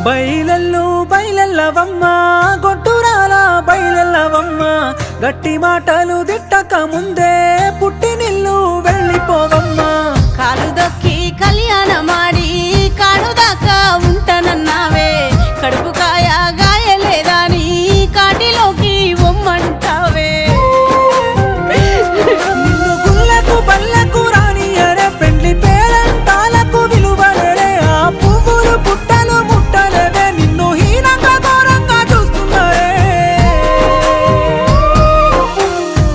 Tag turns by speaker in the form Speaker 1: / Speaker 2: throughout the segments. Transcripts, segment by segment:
Speaker 1: బయలెల్లు బయలెల్లవమ్మ గొడ్డురాల బయలెల్లవమ్మ గట్టి మాటలు దిట్టక ముందే పుట్టినిల్లు వెళ్ళిపోవమ్మ
Speaker 2: కాలు దొక్కి కళ్యాణమాడి కాడు దాకా ఉంటానన్నావే కడుపు కాయ గాయలేదని కాటిలోకి ఒమ్మంటావే
Speaker 1: నిన్ను గుళ్ళకు బల్లకు రానియరే పెండ్లి పేరంటాలకు విలువలే ఆ పువ్వులు పుట్టలు ముట్టలేవే నిన్ను హీనంగా ఘోరంగా చూస్తున్నారే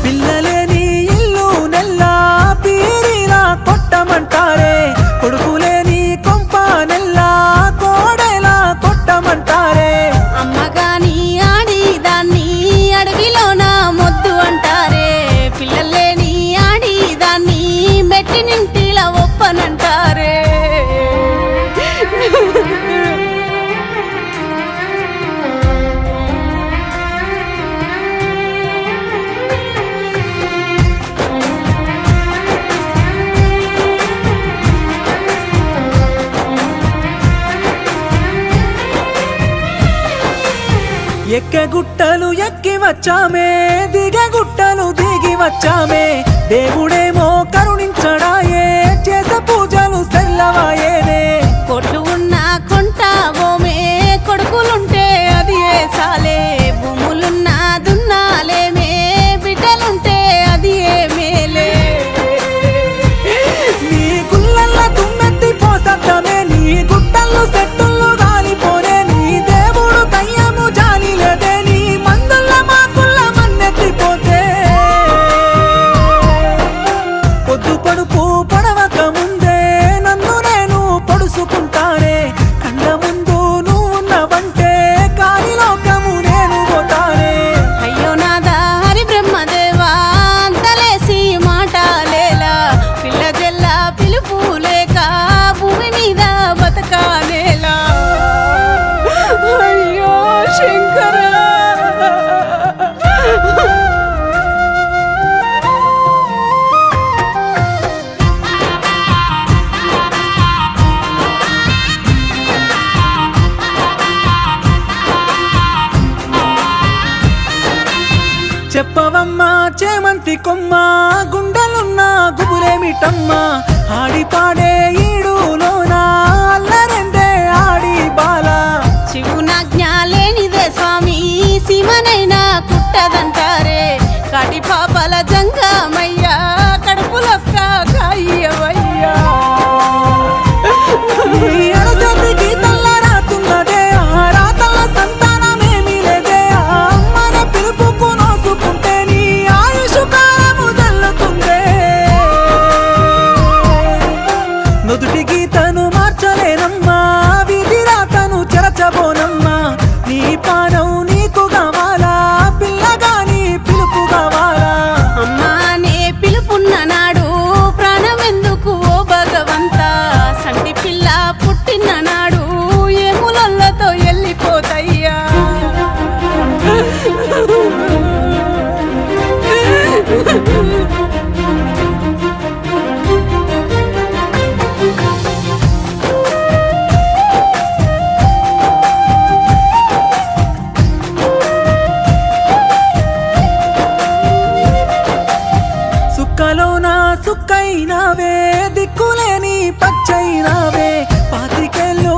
Speaker 1: పిల్లలేని ఇల్లు నెల్లా పీరిలా కొట్టమంటారే కొడుకులేని కొంప నెల్లా కోడెలా కొట్టమంటారే
Speaker 2: అమ్మగాని ఆడి దాన్ని అడవిలోన మొద్దు అంటారే పిల్లలేని ఆడి దాన్ని మెట్టినింటిలా ఒప్పనంటారే
Speaker 1: ఎక్కే గుట్టలు ఎక్కి వచ్చామే దిగే గుట్టలు దిగి వచ్చామే దేవుడేమో కరుణించడాయే చేసే పూజలు సెల్లవాయేనే
Speaker 2: కొట్లు ఉన్న కొంట ఓమే కొడుకులుంటే అది ఏ సాలే భూములున్న దున్నాలేమే బిడ్డలుంటే అది ఏ మేలే
Speaker 1: నీ గుళ్ళల్ల తుమ్మెత్తి పోసత్తమే నీ గుట్టలు సెట్టులు గాలిపోనే నీ దేవుడు దయ్యము జాలి లేదే నీ మందుల్ల మాకుల్ల మన్నెత్తిపోతే పొద్దు పడుపు పడవక ముందే నన్ను నేను పొడుసుకుంటానే కళ్ళ ముందు నువ్వున్నవంటే కాలిలోకము నేను పోతానే
Speaker 2: అయ్యో నాదా హరి బ్రహ్మదేవా అంతలేసి మాటలేలా పిల్ల జల్ల పిలుపు లేక భూమి మీద బతకాలేలా అయ్యో శంకరా
Speaker 1: చెప్పవమ్మా చేమంతి కొమ్మ గుండెలున్న గుబులేమిటమ్మ ఆడిపాడే ఈడులోన అల్లరెందే ఆడి బాల
Speaker 2: శివునాజ్ఞ లేనిదే స్వామి సీమనైనా కుట్టదంటారే కాటి పాపల జంగమయ్యా కడుపులొక్క కాయ్యవయ్యా
Speaker 1: నీ అరచేతికి తెల్ల రాతున్నదే ఆ రాతల్ల సంతానమేమీ లేదే ఆ అమ్మన పిలుపుకు నోసుకుంటే నీ ఆయుష్ కాలము జల్లుతుందే నుదుటి గీతను మార్చలేనమ్మా విధి రాతను చెరచబోనమ్మా నీ పానం నీకు కావాలా పిల్లగాని పిలుపు కావాలా
Speaker 2: అమ్మా నే పిలుపున్న నాడు ప్రాణమెందుకు ఓ భగవంతా సంటి పిల్ల పుట్టిన నాడు ఏములతో వెళ్ళిపోతయ్యా
Speaker 1: సుక్కలోన సుక్కైనావే దిక్కులేని పచ్చైనావే పాతికెళ్ళు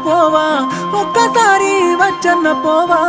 Speaker 1: పోవా ఒక్కసారి వచ్చన్న పోవా